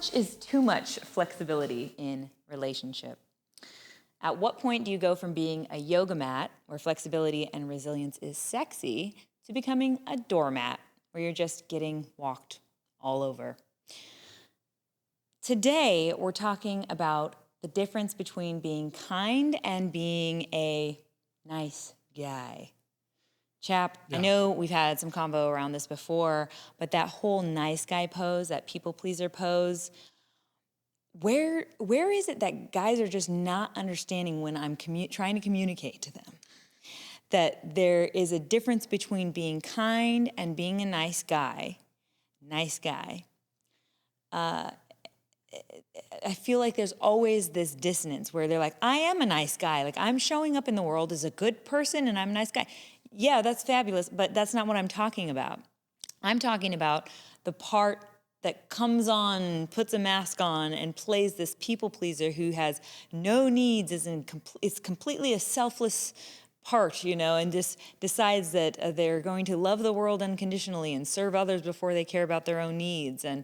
much is too much flexibility in relationship? At what point do you go from being a yoga mat, where flexibility and resilience is sexy, to becoming a doormat, where you're just getting walked all over? Today, we're talking about the difference between being kind and being a nice guy. Chap, I know we've had some convo around this before, but that whole nice guy pose, that people pleaser pose, where is it that guys are just not understanding when I'm trying to communicate to them? That there is a difference between being kind and being a nice guy. I feel like there's always this dissonance where they're like, I am a nice guy. Like, I'm showing up in the world as a good person and I'm a nice guy. Yeah, that's fabulous, but that's not what I'm talking about. I'm talking about the part that comes on, puts a mask on, and plays this people pleaser who has no needs, is completely a selfless part, and just decides that they're going to love the world unconditionally and serve others before they care about their own needs. And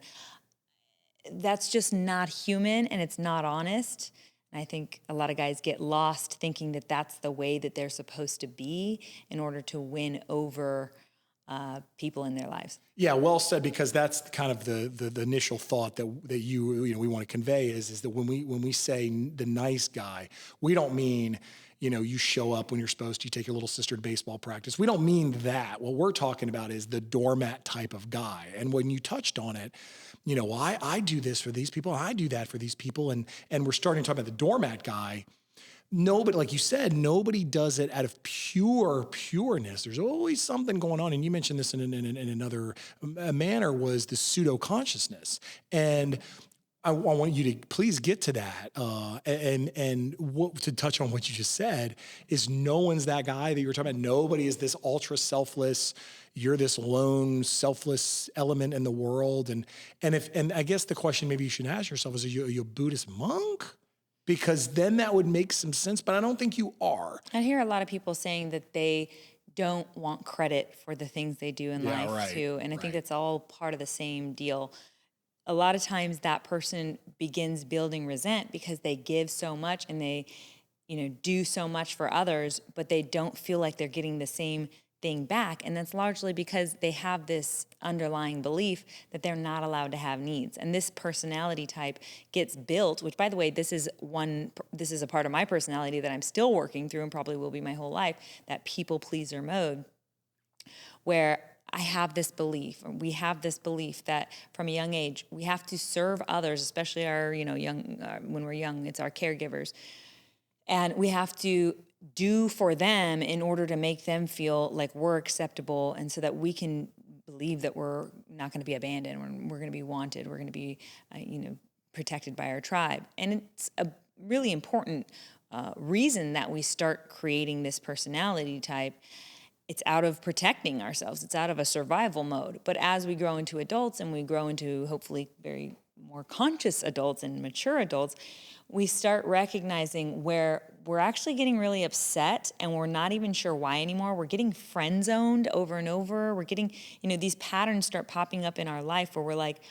that's just not human, and it's not honest. And I think a lot of guys get lost thinking that that's the way that they're supposed to be in order to win over people in their lives. Yeah, well said, because that's kind of the initial thought that we want to convey is that when we say the nice guy, we don't mean you show up when you're supposed to, you take your little sister to baseball practice. We don't mean that. What we're talking about is the doormat type of guy. And when you touched on it, I do this for these people, I do that for these people, and we're starting to talk about the doormat guy. Nobody, like you said, nobody does it out of pureness. There's always something going on. And you mentioned this in another manner, was the pseudo consciousness. And I want you to please get to that. To touch on what you just said is, no one's that guy that you were talking about. Nobody is this ultra selfless. You're this lone, selfless element in the world. And I guess the question maybe you should ask yourself is, are you a Buddhist monk? Because then that would make some sense, but I don't think you are. I hear a lot of people saying that they don't want credit for the things they do in life too. And I think that's all part of the same deal. A lot of times that person begins building resent because they give so much and they, do so much for others, but they don't feel like they're getting the same thing back. And that's largely because they have this underlying belief that they're not allowed to have needs. And this personality type gets built, which, by the way, this is a part of my personality that I'm still working through and probably will be my whole life, that people pleaser mode, where we have this belief that from a young age, we have to serve others, especially our, when we're young, it's our caregivers. And we have to do for them in order to make them feel like we're acceptable, and so that we can believe that we're not going to be abandoned, we're going to be wanted, we're going to be, protected by our tribe. And it's a really important reason that we start creating this personality type. It's out of protecting ourselves. It's out of a survival mode. But as we grow into adults and we grow into hopefully very more conscious adults and mature adults, we start recognizing where we're actually getting really upset and we're not even sure why anymore. We're getting friend zoned over and over. We're getting, these patterns start popping up in our life where we're like,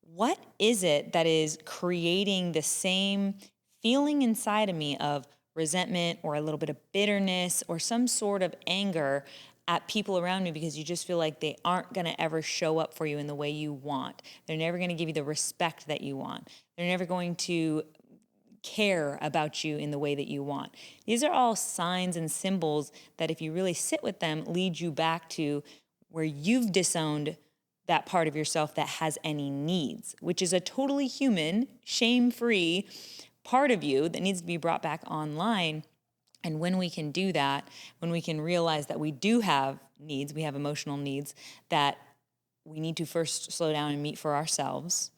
what is it that is creating the same feeling inside of me of resentment or a little bit of bitterness or some sort of anger at people around me, because you just feel like they aren't going to ever show up for you in the way you want. They're never going to give you the respect that you want. They're never going to care about you in the way that you want. These are all signs and symbols that, if you really sit with them, lead you back to where you've disowned that part of yourself that has any needs, which is a totally human, shame-free part of you that needs to be brought back online. And when we can do that, when we can realize that we do have needs, we have emotional needs that we need to first slow down and meet for ourselves,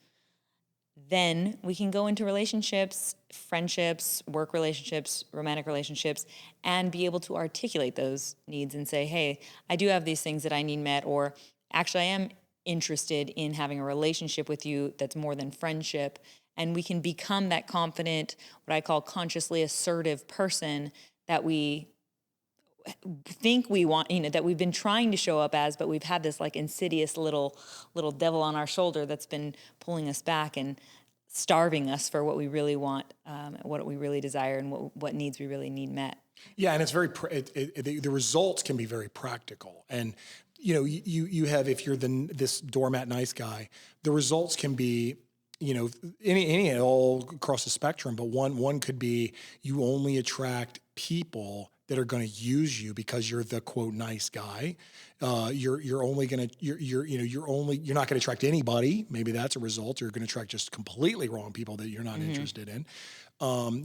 then we can go into relationships, friendships, work relationships, romantic relationships, and be able to articulate those needs and say, hey, I do have these things that I need met, or actually I am interested in having a relationship with you that's more than friendship. And we can become that confident, what I call consciously assertive person that we think we want, that we've been trying to show up as, but we've had this like insidious little devil on our shoulder that's been pulling us back. And starving us for what we really want, what we really desire, and what needs we really need met. Yeah, and it's very the results can be very practical. And you have, if you're this doormat nice guy, the results can be any all across the spectrum. But one could be you only attract people that are going to use you because you're the quote nice guy. You're only going to you're not going to attract anybody. Maybe that's a result. You're going to attract just completely wrong people that you're not interested in.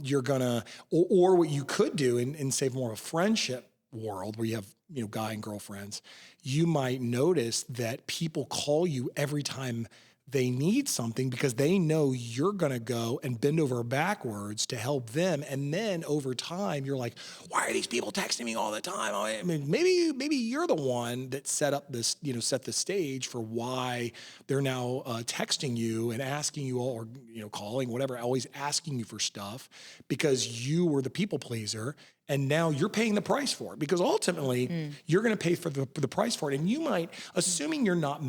You're gonna, or what you could do in say more of a friendship world where you have guy and girlfriends, you might notice that people call you every time they need something because they know you're going to go and bend over backwards to help them. And then over time, you're like, why are these people texting me all the time? I mean, maybe you're the one that set up this, set the stage for why they're now texting you and asking you all, or, calling, whatever, always asking you for stuff because you were the people pleaser. And now you're paying the price for it because ultimately you're going to pay for the price for it. And you might, assuming you're not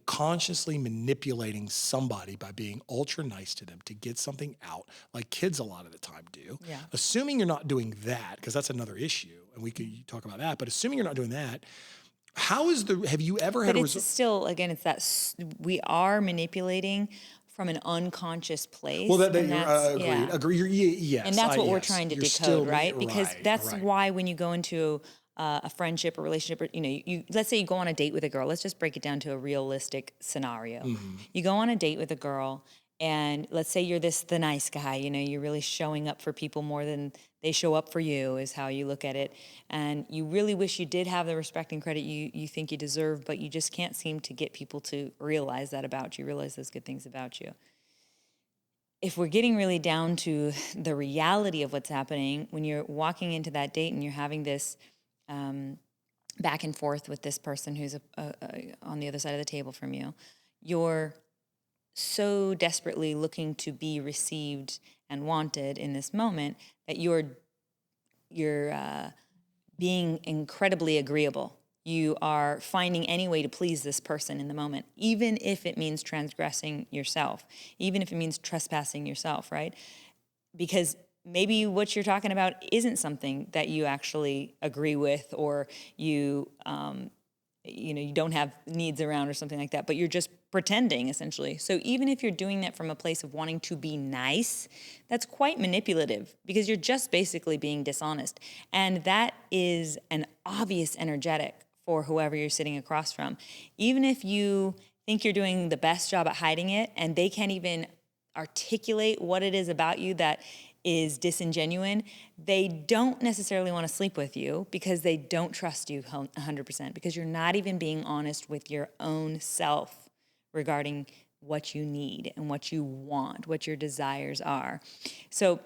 consciously manipulating somebody by being ultra nice to them to get something out, like kids a lot of the time do. Yeah. Assuming you're not doing that, because that's another issue, and we could talk about that. But assuming you're not doing that, have you ever had a result? It's still, again, it's that we are manipulating from an unconscious place. Well, agree. Yes, and that's what we're trying to decode, right? Because that's why when you go into a friendship or relationship, or you let's say you go on a date with a girl. Let's just break it down to a realistic scenario. Mm-hmm. You go on a date with a girl, and let's say you're the nice guy. You're really showing up for people more than they show up for you, is how you look at it. And you really wish you did have the respect and credit you think you deserve, but you just can't seem to get people to realize that about you, realize those good things about you. If we're getting really down to the reality of what's happening, when you're walking into that date and you're having this back and forth with this person who's on the other side of the table from you, you're so desperately looking to be received and wanted in this moment that you're being incredibly agreeable. You are finding any way to please this person in the moment, even if it means transgressing yourself, even if it means trespassing yourself, right? Because maybe what you're talking about isn't something that you actually agree with, or you don't have needs around or something like that, but you're just pretending, essentially. So even if you're doing that from a place of wanting to be nice, that's quite manipulative because you're just basically being dishonest. And that is an obvious energetic for whoever you're sitting across from. Even if you think you're doing the best job at hiding it and they can't even articulate what it is about you that is disingenuine, they don't necessarily want to sleep with you because they don't trust you 100%, because you're not even being honest with your own self regarding what you need and what you want, what your desires are. So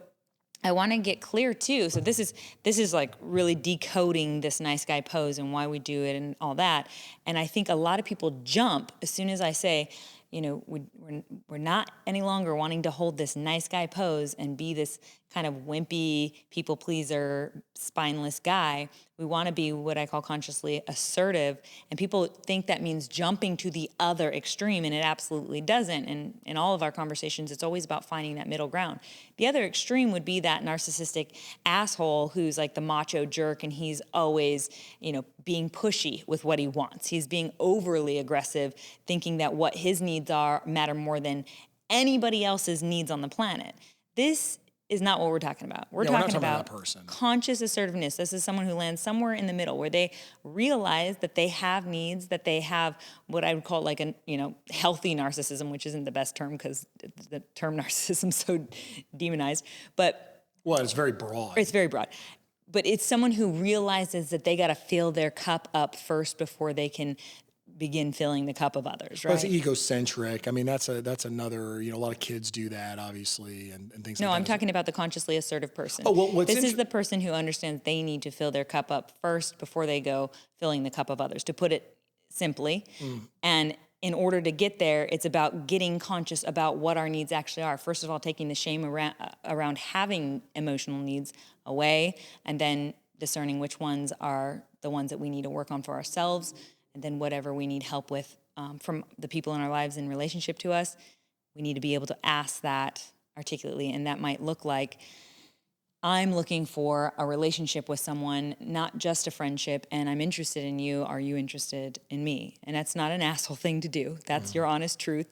I want to get clear too. So this is like really decoding this nice guy pose and why we do it and all that. And I think a lot of people jump as soon as I say, we're not any longer wanting to hold this nice guy pose and be this kind of wimpy, people pleaser, spineless guy. We want to be what I call consciously assertive. And people think that means jumping to the other extreme, and it absolutely doesn't. And in all of our conversations, it's always about finding that middle ground. The other extreme would be that narcissistic asshole who's like the macho jerk, and he's always, being pushy with what he wants. He's being overly aggressive, thinking that what his needs are matter more than anybody else's needs on the planet. This is not what we're talking about. We're talking about conscious assertiveness. This is someone who lands somewhere in the middle where they realize that they have needs, that they have what I would call like a healthy narcissism, which isn't the best term because the term narcissism is so demonized. But it's very broad. It's very broad. But it's someone who realizes that they got to fill their cup up first before they can begin filling the cup of others, right? Well, it's egocentric. I mean, that's another, a lot of kids do that, obviously, and things like that. No, I'm talking about the consciously assertive person. Oh, well, this is the person who understands they need to fill their cup up first before they go filling the cup of others, to put it simply. And in order to get there, it's about getting conscious about what our needs actually are. First of all, taking the shame around having emotional needs away, and then discerning which ones are the ones that we need to work on for ourselves. And then whatever we need help with from the people in our lives in relationship to us, we need to be able to ask that articulately. And that might look like, I'm looking for a relationship with someone, not just a friendship, and I'm interested in you. Are you interested in me? And that's not an asshole thing to do. That's your honest truth.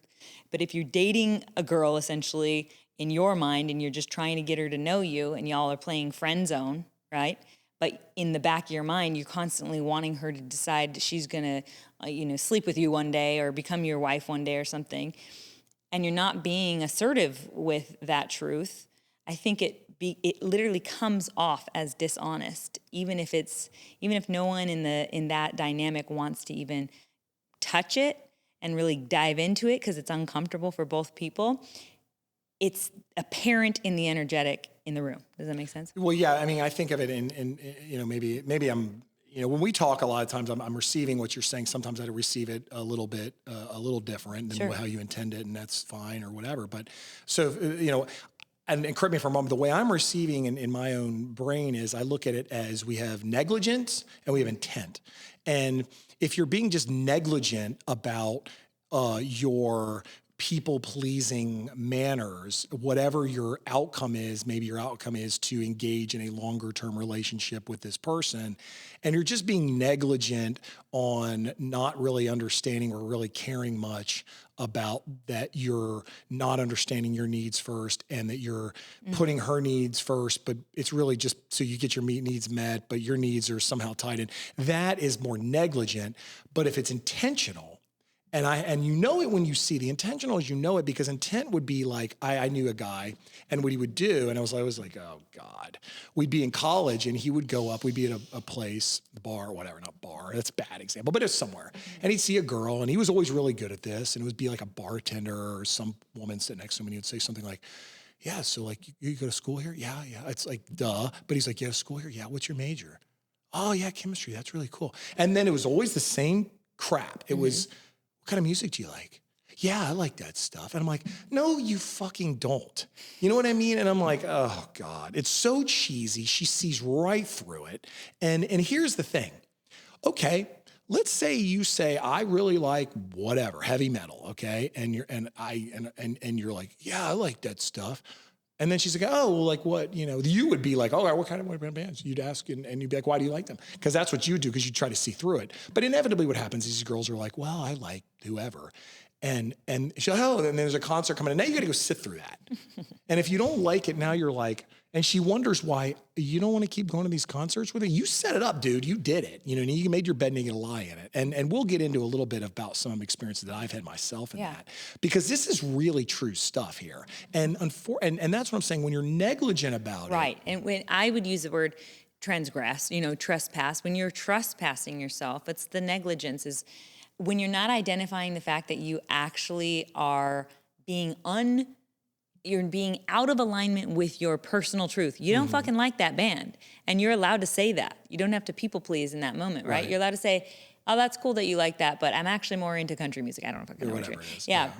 But if you're dating a girl, essentially, in your mind, and you're just trying to get her to know you, and y'all are playing friend zone, right? But in the back of your mind, you're constantly wanting her to decide she's going to, sleep with you one day or become your wife one day or something, and you're not being assertive with that truth, I think it literally comes off as dishonest, even if no one in that dynamic wants to even touch it and really dive into it because it's uncomfortable for both people. It's apparent in the energetic in the room. Does that make sense? Well, yeah. I mean, I think of it in maybe I'm, when we talk a lot of times, I'm receiving what you're saying. Sometimes I receive it a little bit, a little different than how you intend it, and that's fine or whatever. But so, and correct me if I'm wrong, the way I'm receiving in my own brain is I look at it as we have negligence and we have intent. And if you're being just negligent about your people-pleasing manners, whatever your outcome is, maybe your outcome is to engage in a longer-term relationship with this person, and you're just being negligent on not really understanding or really caring much about that, you're not understanding your needs first and that you're putting her needs first, but it's really just so you get your needs met, but your needs are somehow tied in. That is more negligent. But if it's intentional, and you know it when you see the intentional is, it because intent would be like, I knew a guy and what he would do. And I was like, oh God, we'd be in college and he would go up, we'd be at a place, bar, whatever, not bar, that's a bad example, but it's somewhere. And he'd see a girl and he was always really good at this. And it would be like a bartender or some woman sitting next to him and he would say something like, yeah, so like you go to school here? Yeah. It's like, duh. But he's like, you go to school here? Yeah. What's your major? Oh yeah, chemistry. That's really cool. And then it was always the same crap. It was, what kind of music do you like? Yeah, I like that stuff. And I'm like, no, you fucking don't. You know what I mean? And I'm like, oh God, it's so cheesy. She sees right through it. And here's the thing. Okay, let's say you say, I really like whatever, heavy metal, okay? And you're like, yeah, I like that stuff. And then she's like, oh, well, like what, you would be like, oh, what kind of bands? You'd ask and you'd be like, why do you like them? Because that's what you do, because you try to see through it. But inevitably what happens is these girls are like, well, I like whoever. And she's like, oh, and there's a concert coming in. Now you got to go sit through that. And if you don't like it, now you're like, and she wonders why you don't want to keep going to these concerts with her. You set it up, dude. You did it. And you made your bed and you get a lie in it. And we'll get into a little bit about some experiences that I've had myself in that, because this is really true stuff here. And that's what I'm saying. When you're negligent about it. Right. And when I would use the word transgress, trespass, when you're trespassing yourself, it's the negligence is when you're not identifying the fact that you actually are you're being out of alignment with your personal truth. You don't fucking like that band. And you're allowed to say that. You don't have to people please in that moment, right? You're allowed to say, oh, that's cool that you like that, but I'm actually more into country music. I don't know if I can know whatever it is. Yeah. Right.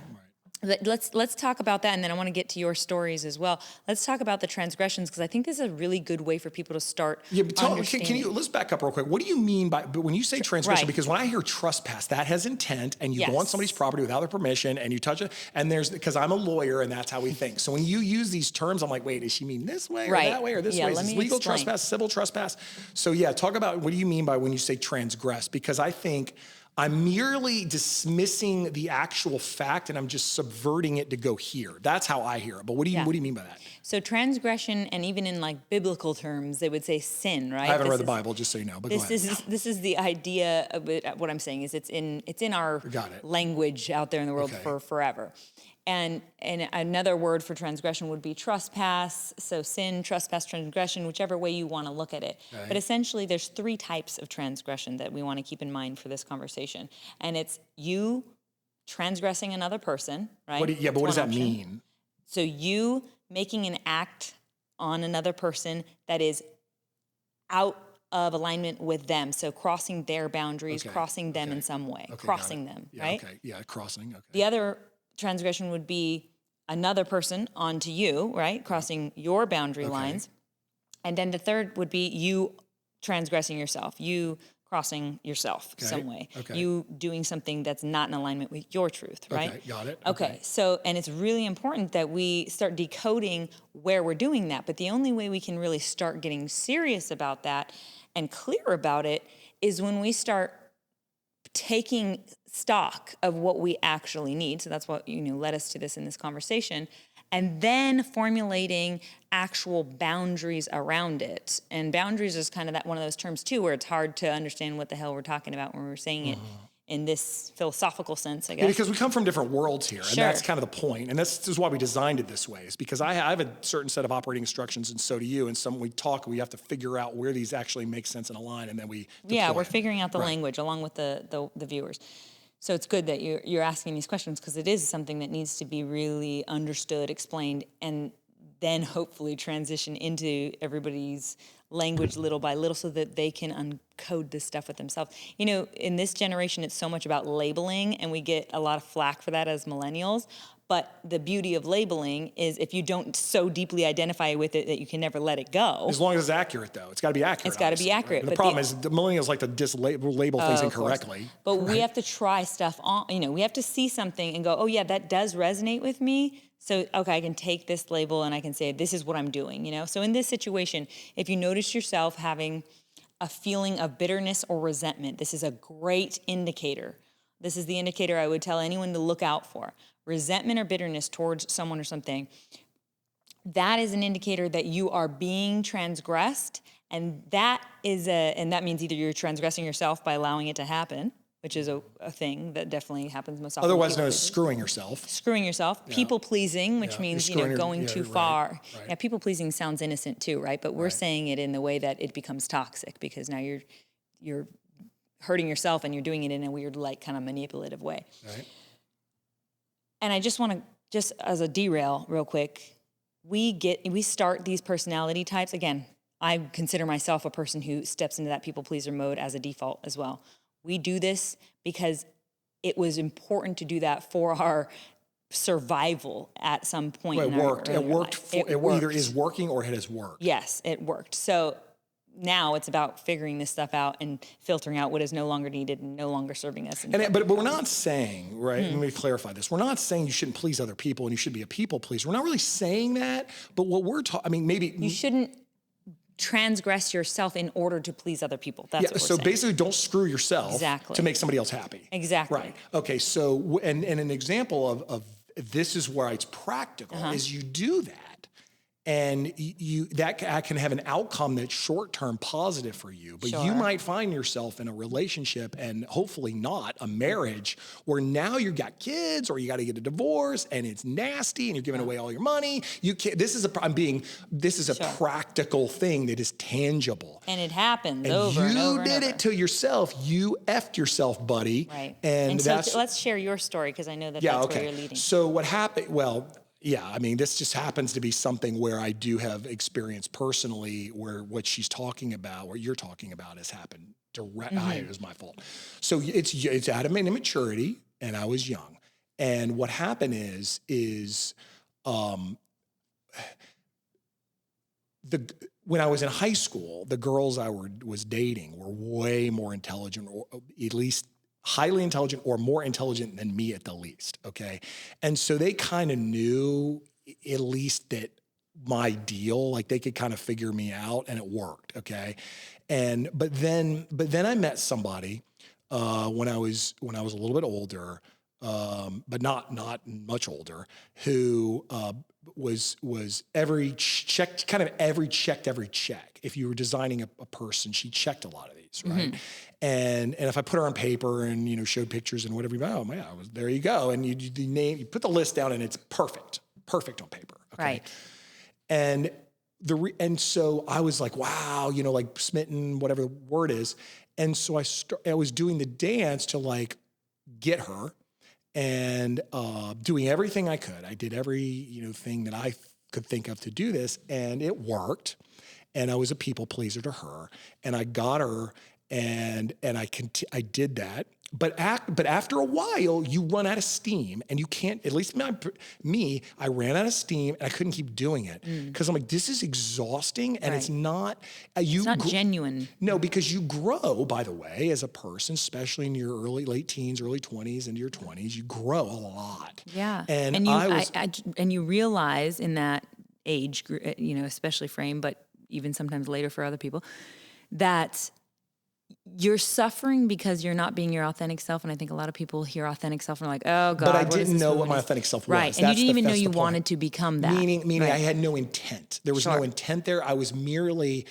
Let's talk about that, and then I want to get to your stories as well. Let's talk about the transgressions, because I think this is a really good way for people to start. Yeah, but let's back up real quick. What do you mean but when you say transgression? Right. Because when I hear trespass, that has intent, and you go on somebody's property without their permission, and you touch it. And because I'm a lawyer, and that's how we think. So when you use these terms, I'm like, wait, does she mean this way or that way or this way? Is this legal trespass, civil trespass? So talk about what do you mean by when you say transgress? Because I think I'm merely dismissing the actual fact and I'm just subverting it to go here. That's how I hear it. But what do you mean by that? So transgression, and even in like biblical terms, they would say sin, right? I haven't read the Bible, just so you know. But this is the idea of it. What I'm saying is it's in our language out there in the world for forever. And another word for transgression would be trespass. So sin, trespass, transgression, whichever way you want to look at it. Right. But essentially, there's 3 types of transgression that we want to keep in mind for this conversation. And it's you transgressing another person, right? But what does that mean? So you making an act on another person that is out of alignment with them. So crossing their boundaries, crossing them in some way, crossing them, right? Okay, yeah, crossing, okay. The other transgression would be another person onto you, right? Crossing your boundary lines. And then the third would be you transgressing yourself, you crossing yourself some way. Okay. You doing something that's not in alignment with your truth, right? Okay, got it. Okay. So, and it's really important that we start decoding where we're doing that. But the only way we can really start getting serious about that and clear about it is when we start taking stock of what we actually need. So that's what, led us to this in this conversation. And then formulating actual boundaries around it. And boundaries is kind of that one of those terms too, where it's hard to understand what the hell we're talking about when we're saying it in this philosophical sense, I guess. Yeah, because we come from different worlds here, and Sure. that's kind of the point. And this is why we designed it this way, is because I have a certain set of operating instructions, and so do you. And we have to figure out where these actually make sense and align, and then we deploy we're it. figuring out the language along with the viewers. So it's good that you're asking these questions, because it is something that needs to be really understood, explained, and then hopefully transition into everybody's language little by little so that they can uncode this stuff with themselves. In this generation, it's so much about labeling, and we get a lot of flack for that as millennials. But the beauty of labeling is if you don't so deeply identify with it that you can never let it go. As long as it's accurate, though. It's got to be accurate. It's got to be accurate. Right? The problem is the millennials like to label things incorrectly. But we have to try stuff on, we have to see something and go, oh yeah, that does resonate with me. So, okay, I can take this label and I can say, this is what I'm doing, So in this situation, if you notice yourself having a feeling of bitterness or resentment, this is a great indicator. This is the indicator I would tell anyone to look out for. Resentment or bitterness towards someone or something. That is an indicator that you are being transgressed. And that means either you're transgressing yourself by allowing it to happen, which is a thing that definitely happens most often. Otherwise known as screwing yourself. Screwing yourself. Yeah. People pleasing, which means, going too far. Right. Yeah, people pleasing sounds innocent too, right? But we're saying it in the way that it becomes toxic, because now you're hurting yourself and you're doing it in a weird, kind of manipulative way. Right. And I just want to, just as a derail real quick, we start these personality types. Again, I consider myself a person who steps into that people pleaser mode as a default as well. We do this because it was important to do that for our survival at some point. Well, it worked. It either is working or it has worked. Yes, it worked. So now it's about figuring this stuff out and filtering out what is no longer needed and no longer serving us. But we're not saying, right, let me clarify this. We're not saying you shouldn't please other people and you should be a people pleaser. We're not really saying that, but what we're talking, maybe... You shouldn't transgress yourself in order to please other people. That's what we're saying. Basically don't screw yourself to make somebody else happy. Exactly. Right. Okay, so, and an example of this is where it's practical, is you do that. And that can have an outcome that's short-term positive for you, but you might find yourself in a relationship, and hopefully not a marriage, where now you got kids or you got to get a divorce and it's nasty and you're giving away all your money. You can't. This is a practical thing that is tangible, and it happens and over and over. You did it to yourself. You effed yourself, buddy. Right. And so let's share your story, because I know that's where you're leading. So what happened? Well. Yeah, I mean, this just happens to be something where I do have experience personally, where what she's talking about, what you're talking about, has happened direct. It was my fault. So it's out of immaturity, and I was young. And what happened is when I was in high school, the girls I was dating were way more intelligent, or at least highly intelligent, or more intelligent than me at the least, okay? And so they kind of knew at least that my deal, like they could kind of figure me out, and it worked, okay? But then I met somebody when I was a little bit older, but not much older, who was every check. If you were designing a person, she checked a lot of these, right? And if I put her on paper and showed pictures and whatever, there you go. And you put the list down, and it's perfect on paper. Okay? Right. And so I was like, wow, like smitten, whatever the word is. And so I was doing the dance to get her, and doing everything I could. I did every thing that I could think of to do this, and it worked. And I was a people pleaser to her, and I got her. And I did that, But after a while, you run out of steam, and you can't. At least I ran out of steam, and I couldn't keep doing it because I'm like, this is exhausting, and it's not. It's not genuine. No, because you grow, by the way, as a person, especially in your late teens, early 20s, into your 20s, you grow a lot. Yeah, and and you realize in that age, especially frame, but even sometimes later for other people, that you're suffering because you're not being your authentic self. And I think a lot of people hear authentic self and are like, oh God. But I didn't know what my authentic self was. Right. And you didn't even know you wanted to become that. Meaning I had no intent. There was no intent there. I was merely,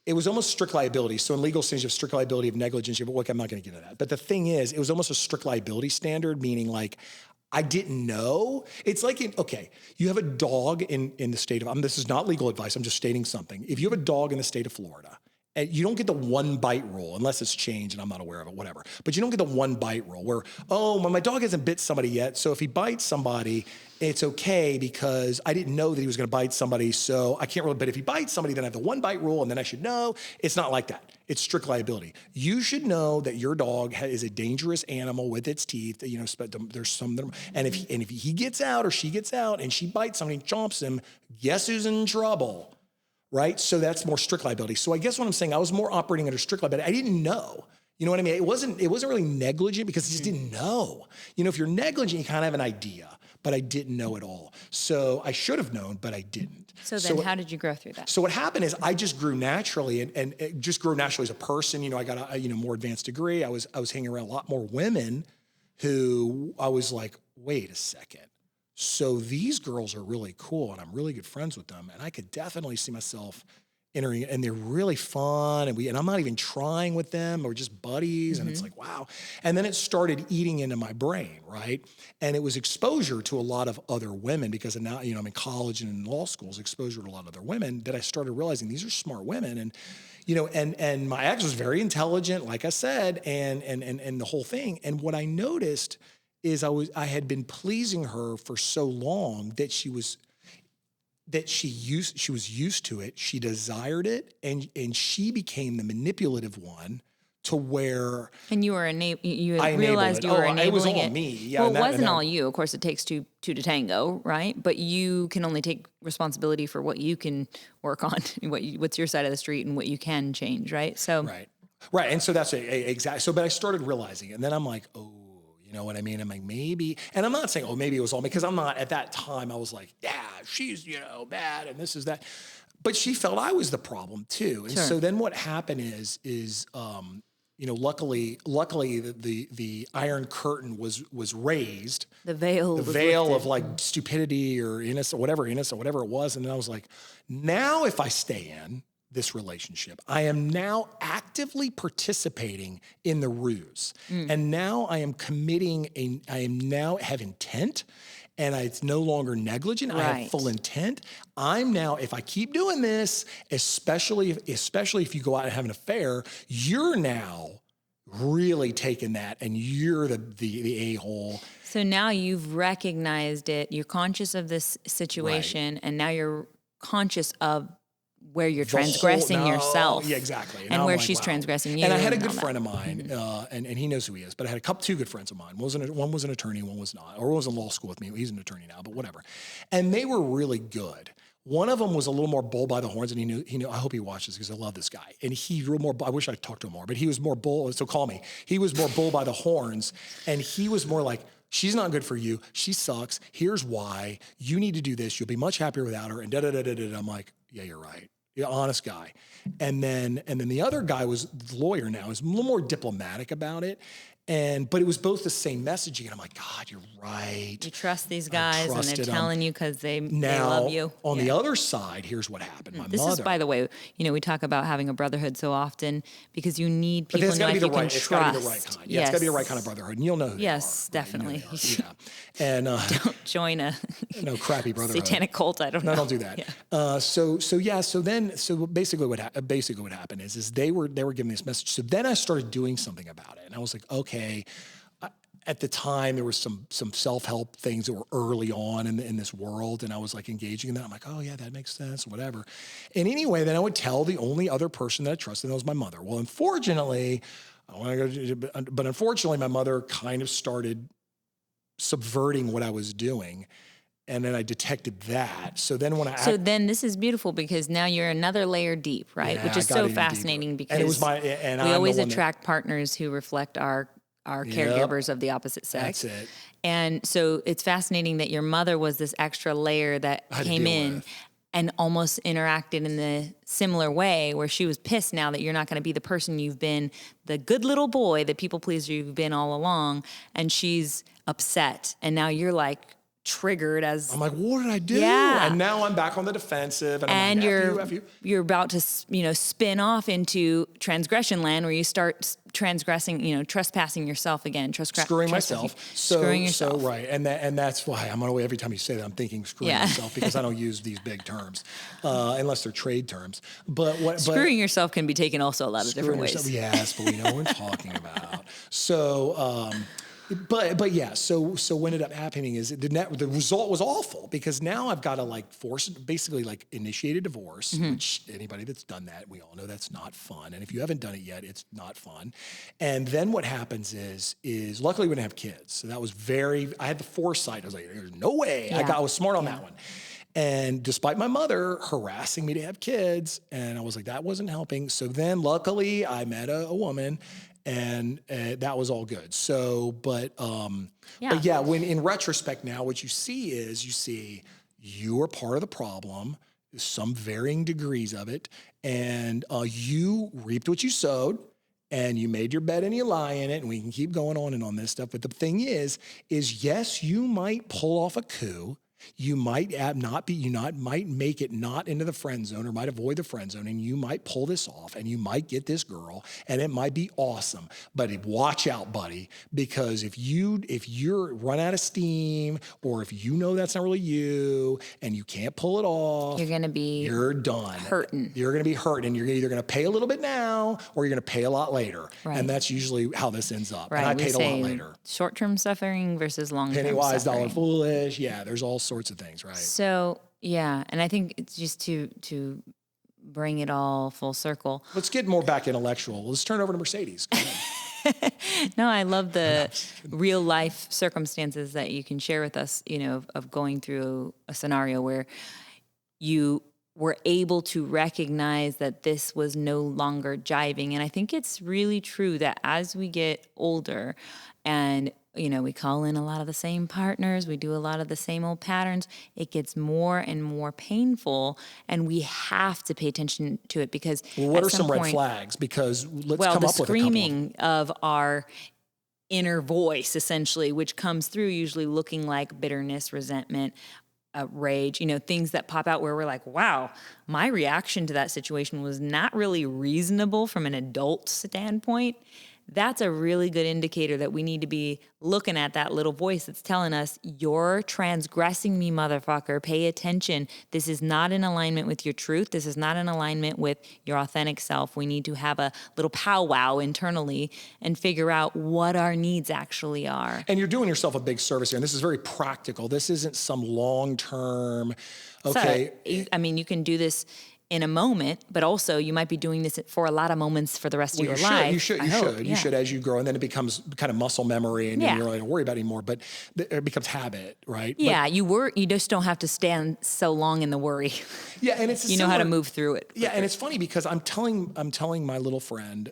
it was almost strict liability. So in legal things, you have strict liability of negligence. I'm not going to get into that. But the thing is, it was almost a strict liability standard, meaning like, I didn't know. It's like, you have a dog in the state of, this is not legal advice. I'm just stating something. If you have a dog in the state of Florida, and you don't get the one bite rule unless it's changed and I'm not aware of it, whatever. But you don't get the one bite rule where, my dog hasn't bit somebody yet. So if he bites somebody, it's okay because I didn't know that he was going to bite somebody. So I can't really, but if he bites somebody, then I have the one bite rule and then I should know. It's not like that. It's strict liability. You should know that your dog is a dangerous animal with its teeth. There's some that are, and if he gets out or she gets out and she bites somebody and chomps him, guess who's in trouble? Right? So that's more strict liability. So I guess what I'm saying, I was more operating under strict liability. I didn't know. You know what I mean? It wasn't really negligent because I just didn't know. If you're negligent, you kind of have an idea, but I didn't know at all. So I should have known, but I didn't. So then how did you grow through that? So what happened is I just grew naturally and just grew naturally as a person. I got a more advanced degree. I was hanging around a lot more women who I was like, wait a second. So these girls are really cool and I'm really good friends with them. And I could definitely see myself entering and they're really fun. And I'm not even trying with them. We're just buddies. And it's like, wow. And then it started eating into my brain. Right. And it was exposure to a lot of other women because now, I'm in college and in law schools, exposure to a lot of other women that I started realizing these are smart women. And, and my ex was very intelligent, like I said, and the whole thing. And what I noticed is I had been pleasing her for so long that she was used to it. She desired it, and she became the manipulative one to where. And you were you realized you were enabling it. It was all me. Yeah, well, it wasn't all you. Of course, it takes two to tango, right? But you can only take responsibility for what you can work on, what's your side of the street, and what you can change, right? So right, and so that's exactly. So, but I started realizing it, and then I'm like, oh. You know what I mean? I'm like, maybe, and I'm not saying, maybe it was all me, because I'm not, at that time, I was like, yeah, she's, bad, and this is that. But she felt I was the problem too. And so then what happened is luckily the Iron Curtain was raised. The veil of like stupidity or innocence or whatever it was. And then I was like, now if I stay in this relationship, I am now actively participating in the ruse. And now I am now have intent, and it's no longer negligent. Right. I have full intent. I'm now, if I keep doing this, especially if you go out and have an affair, you're now really taking that and you're the a-hole. So now you've recognized it. You're conscious of this situation, and now you're conscious of where you're transgressing yourself. Yeah, exactly. And where she's transgressing you. And I had a good friend of mine, and he knows who he is, but I had two good friends of mine. One was an attorney, one was not, or was in law school with me. He's an attorney now, but whatever. And they were really good. One of them was a little more bull by the horns, and he knew, I hope he watches because I love this guy. And he real more, I wish I talked to him more, but he was more bull, so call me. He was more bull by the horns, and he was more like, she's not good for you. She sucks. Here's why. You need to do this. You'll be much happier without her. And da-da-da-da-da. I'm like, yeah, you're right. Yeah, honest guy. And then the other guy was the lawyer now, is a little more diplomatic about it. But it was both the same messaging. And I'm like, God, you're right. You trust these guys and they're telling you because they love you. On the other side, here's what happened. My mother. This is, by the way, we talk about having a brotherhood so often because you need people you can trust. It's got to be the right kind. Yeah, it's got to be the right kind of brotherhood. And you'll know who they are. Yes, definitely. Yeah. And don't join a crappy brotherhood. Satanic cult. I don't know. No, don't do that. Yeah. So basically what happened is they were giving this message. So then I started doing something about it. And I was like, okay. At the time, there was some self-help things that were early on in this world, and I was like engaging in that. I'm like, oh yeah, that makes sense, whatever. And anyway, then I would tell the only other person that I trusted, and that was my mother. Well, unfortunately, I want to go. But unfortunately, my mother kind of started subverting what I was doing. And then I detected that. So then when then this is beautiful because now you're another layer deep, right? Yeah, Which is so fascinating because and it was we always attract partners who reflect our caregivers of the opposite sex. That's it. And so it's fascinating that your mother was this extra layer that came in and almost interacted in the similar way where she was pissed now that you're not going to be the person you've been, the good little boy, the people pleaser you've been all along. And she's upset. And now you're like, triggered as I'm like, what did I do? Yeah. And now I'm back on the defensive, and I'm like, F you. You're about to spin off into transgression land where you start transgressing, trespassing yourself again, screwing yourself. So right, and that's why I'm on the way every time you say that I'm thinking screwing yourself because I don't use these big terms unless they're trade terms. But screwing yourself can be taken also a lot of different ways. Yes, but we know what we're talking about. So. But yeah, so what ended up happening is the result was awful because now I've got to basically initiate a divorce, which anybody that's done that, we all know that's not fun. And if you haven't done it yet, it's not fun. And then what happens is luckily we didn't have kids. So that was I had the foresight. I was like, there's no way. Yeah. I was smart on that one. And despite my mother harassing me to have kids, and I was like, that wasn't helping. So then luckily I met a woman. And that was all good. So, but when in retrospect now, what you see you are part of the problem, some varying degrees of it, and you reaped what you sowed, and you made your bed and you lie in it, and we can keep going on and on this stuff. But the thing is yes, you might pull off a coup. You might might make it not into the friend zone or might avoid the friend zone, and you might pull this off and you might get this girl and it might be awesome. But watch out, buddy, because if you're run out of steam or if you know that's not really you and you can't pull it off, you're done. Hurting. You're going to be hurting, and you're either going to pay a little bit now or you're going to pay a lot later. Right. And that's usually how this ends up. Right. And I paid a lot later. Short-term suffering versus long-term suffering. Penny wise, suffering. dollar foolish. Yeah, there's all sorts of things, right? So, yeah, and I think it's just to bring it all full circle. Let's get more back intellectual. Let's turn it over to Mercedes. No, I love the real life circumstances that you can share with us, of going through a scenario where you were able to recognize that this was no longer jiving. And I think it's really true that as we get older and we call in a lot of the same partners. We do a lot of the same old patterns. It gets more and more painful, and we have to pay attention to it because. Well, what are some red flags? Because let's come up with a couple. The screaming of our inner voice, essentially, which comes through usually looking like bitterness, resentment, rage, things that pop out where we're like, wow, my reaction to that situation was not really reasonable from an adult standpoint. That's a really good indicator that we need to be looking at that little voice that's telling us, you're transgressing me, motherfucker. Pay attention. This is not in alignment with your truth. This is not in alignment with your authentic self. We need to have a little powwow internally and figure out what our needs actually are. And you're doing yourself a big service here. And this is very practical. This isn't some long-term, okay. So, you can do this in a moment, but also you might be doing this for a lot of moments for the rest of your life. You should as you grow, and then it becomes kind of muscle memory, and you don't really worry about it anymore. But it becomes habit, right? Yeah, you just don't have to stand so long in the worry. Yeah, and it's know how to move through it. Yeah, and it's funny because I'm telling my little friend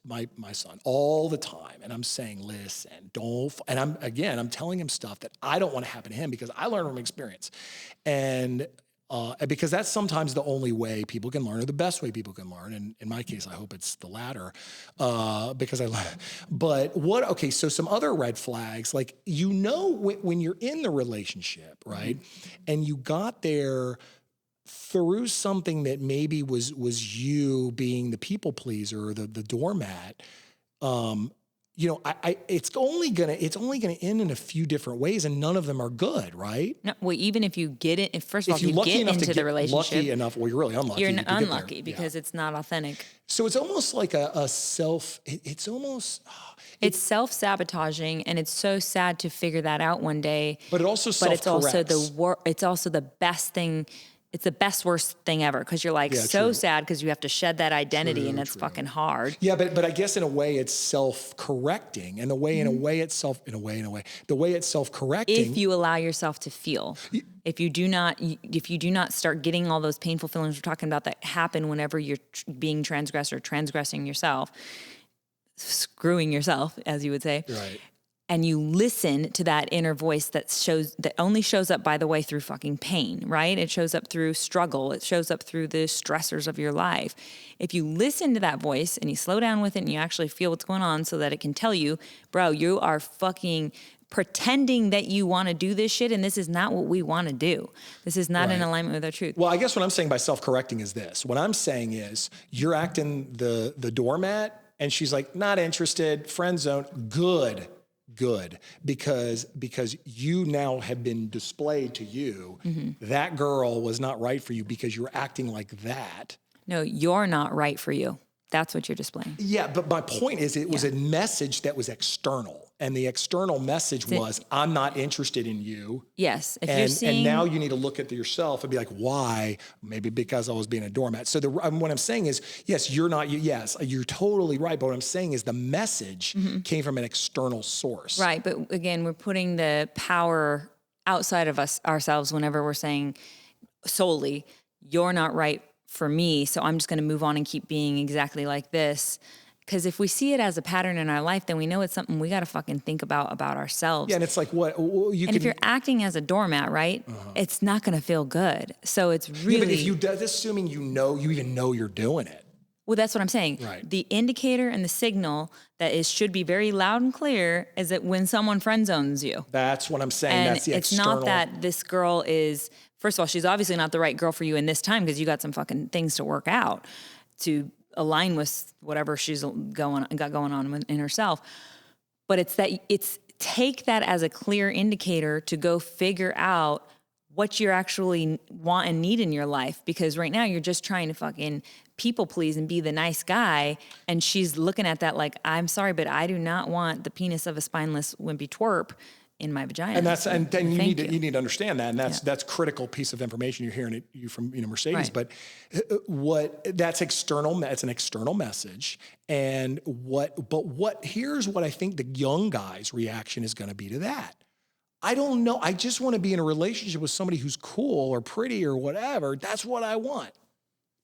my son all the time, and I'm saying, listen, don't. And I'm telling him stuff that I don't want to happen to him because I learned from experience, and. Because that's sometimes the only way people can learn, or the best way people can learn. And in my case, I hope it's the latter. So some other red flags, when you're in the relationship, right? And you got there through something that maybe was you being the people pleaser or the doormat, it's only gonna end in a few different ways, and none of them are good, right? No, well, even if you get it, if you get into the relationship, lucky enough, well, you're really unlucky. You're unlucky because it's not authentic. So it's almost like a self. It's self-sabotaging, and it's so sad to figure that out one day. But it also self-corrects. It's also the best thing it's the best worst thing ever because you're like sad because you have to shed that identity and it's fucking hard. Yeah, but I guess in a way it's self-correcting, and the way the way it's self-correcting. If you allow yourself to feel, if you do not start getting all those painful feelings we're talking about that happen whenever you're being transgressed or transgressing yourself, screwing yourself, as you would say. Right. And you listen to that inner voice that only shows up, by the way, through fucking pain, right? It shows up through struggle. It shows up through the stressors of your life. If you listen to that voice and you slow down with it and you actually feel what's going on so that it can tell you, bro, you are fucking pretending that you want to do this shit, and this is not what we want to do. This is not in alignment with our truth. Well, I guess what I'm saying by self-correcting is this. What I'm saying is you're acting the doormat, and she's like, not interested, friend zone, good, because you now have been displayed to you. That girl was not right for you because you're acting like that. No, you're not right for you. That's what you're displaying. Yeah, but my point is it was a message that was external. And the external message was, I'm not interested in you. Yes. And now you need to look at yourself and be like, why? Maybe because I was being a doormat. So what I'm saying is, yes, you're totally right. But what I'm saying is the message came from an external source. Right. But again, we're putting the power outside of ourselves whenever we're saying solely, you're not right for me, so I'm just going to move on and keep being exactly like this. Because if we see it as a pattern in our life, then we know it's something we got to fucking think about ourselves. Yeah, and it's like if you're acting as a doormat, right, it's not going to feel good. So it's really... Yeah, but if you do, assuming you even know you're doing it. Well, that's what I'm saying. Right. The indicator and the signal that should be very loud and clear is that when someone friend zones you. That's what I'm saying. And that's the it's external... not that this girl is... First of all, she's obviously not the right girl for you in this time because you got some fucking things to work out to align with whatever she's got going on in herself. But it's take that as a clear indicator to go figure out what you actually want and need in your life. Because right now you're just trying to fucking people please and be the nice guy. And she's looking at that like, I'm sorry, but I do not want the penis of a spineless wimpy twerp in my vagina. And you need to understand that, and that's critical piece of information. You're hearing it from Mercedes, right. But that's external. That's an external message. And here's what I think the young guy's reaction is going to be to that. I don't know. I just want to be in a relationship with somebody who's cool or pretty or whatever. That's what I want.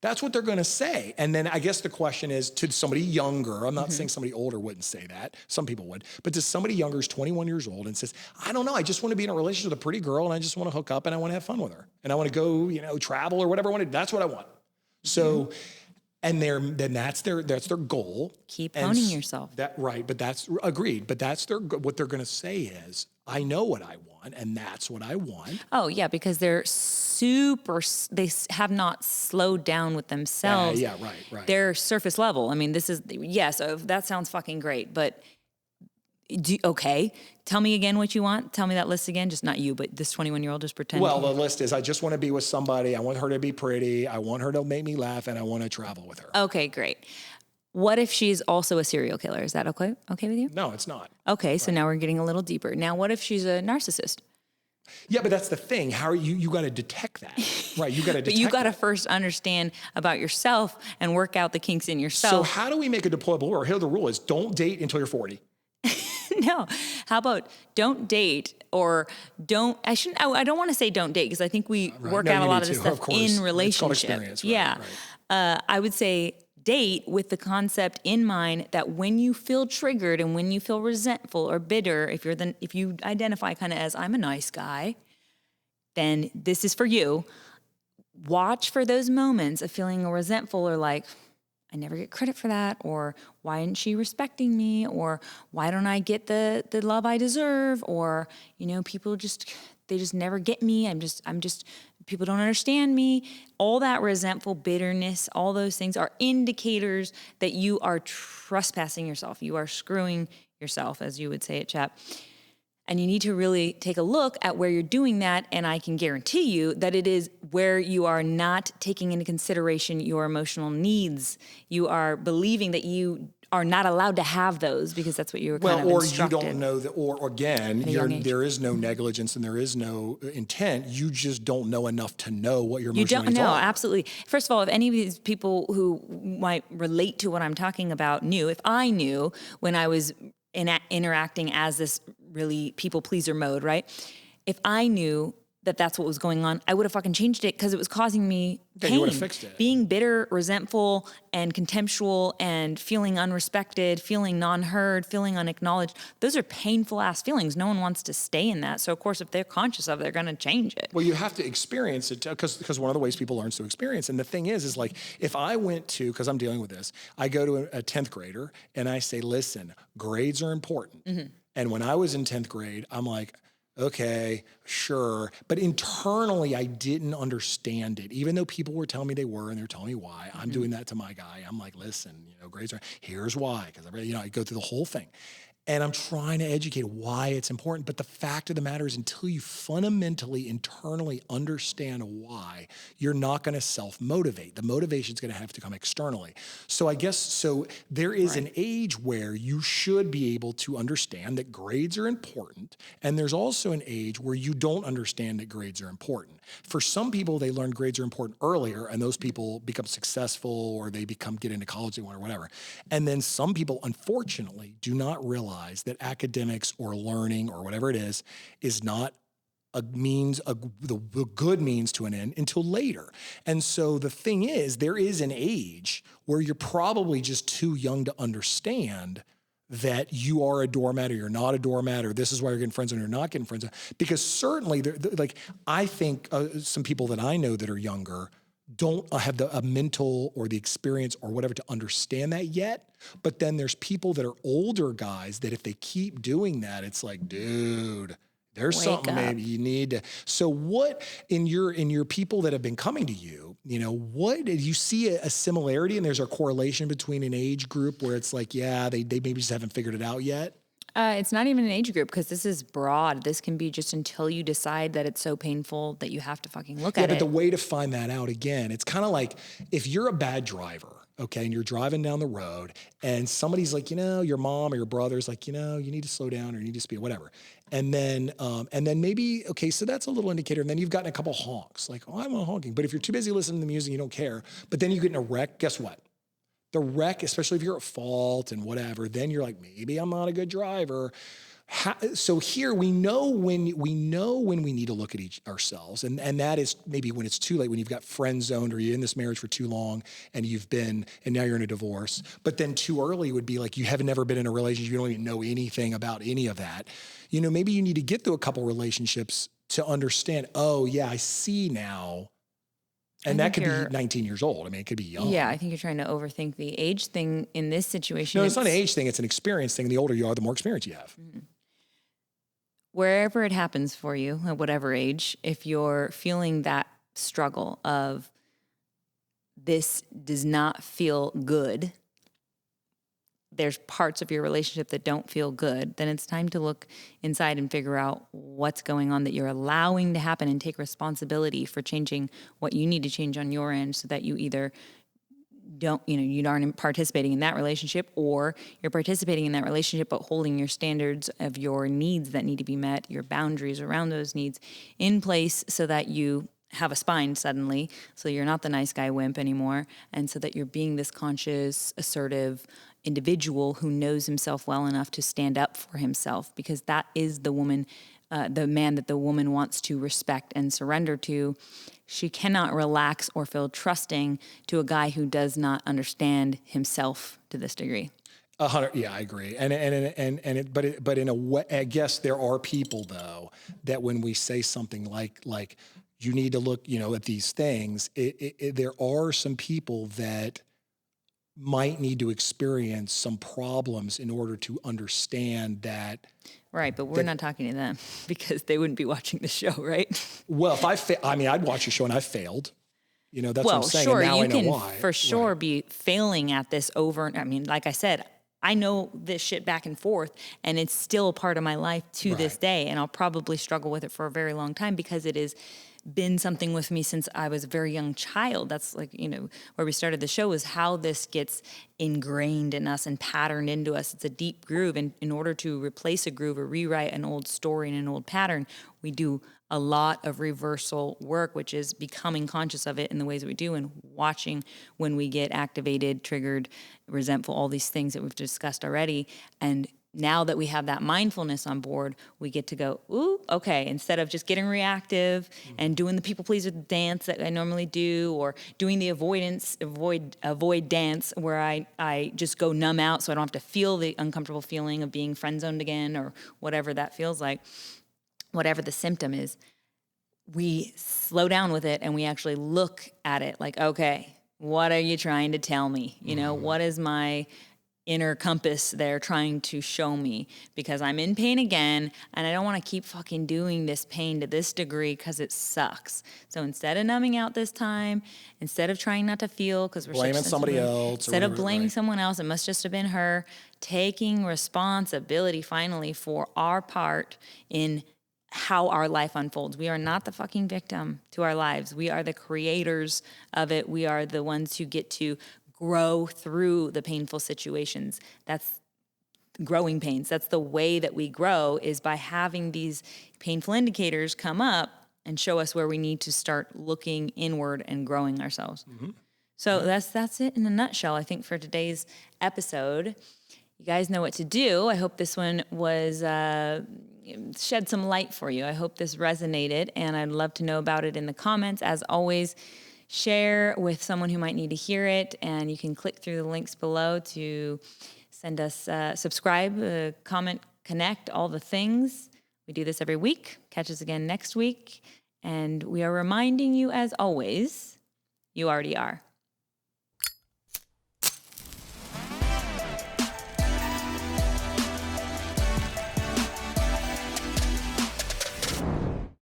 That's what they're going to say. And then I guess the question is to somebody younger, I'm not saying somebody older wouldn't say that. Some people would. But to somebody younger who's 21 years old and says, I don't know, I just want to be in a relationship with a pretty girl and I just want to hook up and I want to have fun with her. And I want to go, travel or whatever I want to do. That's what I want. So, and then that's their goal. Keep honing yourself. But that's agreed. But that's what they're going to say is, I know what I want and that's what I want. Oh yeah, because they have not slowed down with themselves. Right. They're surface level. I mean, that sounds fucking great, but okay, tell me again what you want. Tell me that list again. Just not you, but this 21-year-old just pretending. Well, the list is, I just want to be with somebody. I want her to be pretty. I want her to make me laugh and I want to travel with her. Okay, great. What if she's also a serial killer? Is that okay with you? No, it's not. Okay, so now we're getting a little deeper. Now, what if she's a narcissist? Yeah, but that's the thing. How are you got to detect that, right? You got to detect. But you got to first understand about yourself and work out the kinks in yourself. So how do we make a deployable rule? Here, the rule is don't date until you're 40. No. How about don't date or don't, I don't want to say don't date because I think we work out a lot of this stuff in relationship. It's called experience. Yeah. Right. I would say date with the concept in mind that when you feel triggered and when you feel resentful or bitter, if you identify kind of as I'm a nice guy, then this is for you. Watch for those moments of feeling resentful or like, I never get credit for that, or why isn't she respecting me, or why don't I get the love I deserve, or people they just never get me. I'm just people don't understand me. All that resentful bitterness, all those things are indicators that you are trespassing yourself. You are screwing yourself, as you would say it, chap. And you need to really take a look at where you're doing that. And I can guarantee you that it is where you are not taking into consideration your emotional needs. You are believing that you are not allowed to have those because that's what you were kind of or instructed. you don't know that, or again, there is no negligence and there is no intent. You just don't know enough to know what your emotional needs are. You don't know, absolutely. First of all, if any of these people who might relate to what I'm talking about knew, if I knew when I was interacting as this really people pleaser mode, right? If I knew that that's what was going on, I would have fucking changed it because it was causing me pain. You would have fixed it. Being bitter, resentful, and contemptual, and feeling unrespected, feeling non-heard, feeling unacknowledged. Those are painful ass feelings. No one wants to stay in that. So of course, if they're conscious of it, they're going to change it. Well, you have to experience it because one of the ways people learn is to experience. And the thing is like, if I went to, because I'm dealing with this, I go to a 10th grader and I say, listen, grades are important. Mm-hmm. And when I was in 10th grade, I'm like, okay, sure. But internally, I didn't understand it. Even though people were telling me they were, and they're telling me why, I'm doing that to my guy. I'm like, listen, grades are, here's why. Because I go through the whole thing. And I'm trying to educate why it's important. But the fact of the matter is, until you fundamentally, internally understand why, you're not going to self-motivate. The motivation is going to have to come externally. So I guess, there is an age where you should be able to understand that grades are important. And there's also an age where you don't understand that grades are important. For some people, they learn grades are important earlier, and those people become successful, or they get into college they want or whatever. And then some people, unfortunately, do not realize that academics or learning or whatever it is not the good means to an end until later. And so the thing is, there is an age where you're probably just too young to understand that you are a doormat or you're not a doormat, or this is why you're getting friends and you're not getting friends. Because certainly, I think some people that I know that are younger don't have the mental or the experience or whatever to understand that yet. But then there's people that are older guys that if they keep doing that, it's like, dude, there's something maybe you need to. So what in your people that have been coming to you, what did you see a similarity, and there's a correlation between an age group where it's like, yeah, they maybe just haven't figured it out yet? It's not even an age group because this is broad. This can be just until you decide that it's so painful that you have to fucking look at it. Yeah, but the way to find that out, again, it's kind of like if you're a bad driver, okay, and you're driving down the road and somebody's like, your mom or your brother's like, you need to slow down or you need to speed, whatever. And then maybe, okay, so that's a little indicator. And then you've gotten a couple honks, like, oh, I'm not honking. But if you're too busy listening to the music, you don't care. But then you get in a wreck, guess what? The wreck, especially if you're at fault and whatever, then you're like, maybe I'm not a good driver. So here we know when we need to look at ourselves, and that is maybe when it's too late, when you've got friend zoned or you're in this marriage for too long and now you're in a divorce. But then too early would be like you have never been in a relationship, you don't even know anything about any of that. Maybe you need to get through a couple relationships to understand, oh yeah, I see now. And that could be 19 years old. I mean, it could be young. Yeah, I think you're trying to overthink the age thing in this situation. No, it's not an age thing. It's an experience thing. The older you are, the more experience you have. Mm-hmm. Wherever it happens for you, at whatever age, if you're feeling that struggle of this does not feel good, there's parts of your relationship that don't feel good, then it's time to look inside and figure out what's going on that you're allowing to happen and take responsibility for changing what you need to change on your end so that you either you aren't participating in that relationship, or you're participating in that relationship but holding your standards of your needs that need to be met, your boundaries around those needs in place so that you have a spine suddenly, so you're not the nice guy wimp anymore, and so that you're being this conscious, assertive individual who knows himself well enough to stand up for himself, because that is the man that the woman wants to respect and surrender to. She cannot relax or feel trusting to a guy who does not understand himself to this degree. 100, yeah, I agree. But in a way, I guess there are people though that when we say something like you need to look, at these things, there are some people that might need to experience some problems in order to understand that. Right, but we're not talking to them because they wouldn't be watching the show, right? Well, if I'd watch a show and I failed. That's what I'm saying. Sure, and now you I know can why. for sure be failing at this over. I mean, like I said, I know this shit back and forth, and it's still a part of my life to this day, and I'll probably struggle with it for a very long time because it is been something with me since I was a very young child. That's like, where we started the show, is how this gets ingrained in us and patterned into us. It's a deep groove. And in order to replace a groove or rewrite an old story and an old pattern, we do a lot of reversal work, which is becoming conscious of it in the ways that we do and watching when we get activated, triggered, resentful, all these things that we've discussed already. And now that we have that mindfulness on board, we get to go, ooh, okay, instead of just getting reactive and doing the people pleaser dance that I normally do, or doing the avoid dance where I just go numb out so I don't have to feel the uncomfortable feeling of being friend zoned again, or whatever that feels like, whatever the symptom is, we slow down with it and we actually look at it like, okay, what are you trying to tell me? What is my inner compass there trying to show me? Because I'm in pain again and I don't want to keep fucking doing this pain to this degree because it sucks. So instead of numbing out this time, instead of trying not to feel because we're blaming somebody else, instead of blaming someone else, it must just have been her, taking responsibility finally for our part in how our life unfolds. We are not the fucking victim to our lives. We are the creators of it. We are the ones who get to grow through the painful situations. That's growing pains. That's the way that we grow, is by having these painful indicators come up and show us where we need to start looking inward and growing ourselves. So that's it in a nutshell, I think, for today's episode. You guys know what to do. I hope this one was shed some light for you. I hope this resonated, and I'd love to know about it in the comments. As always, share with someone who might need to hear it, and you can click through the links below to send us, subscribe, comment, connect, all the things. We do this every week. Catch us again next week. And we are reminding you, as always, you already are.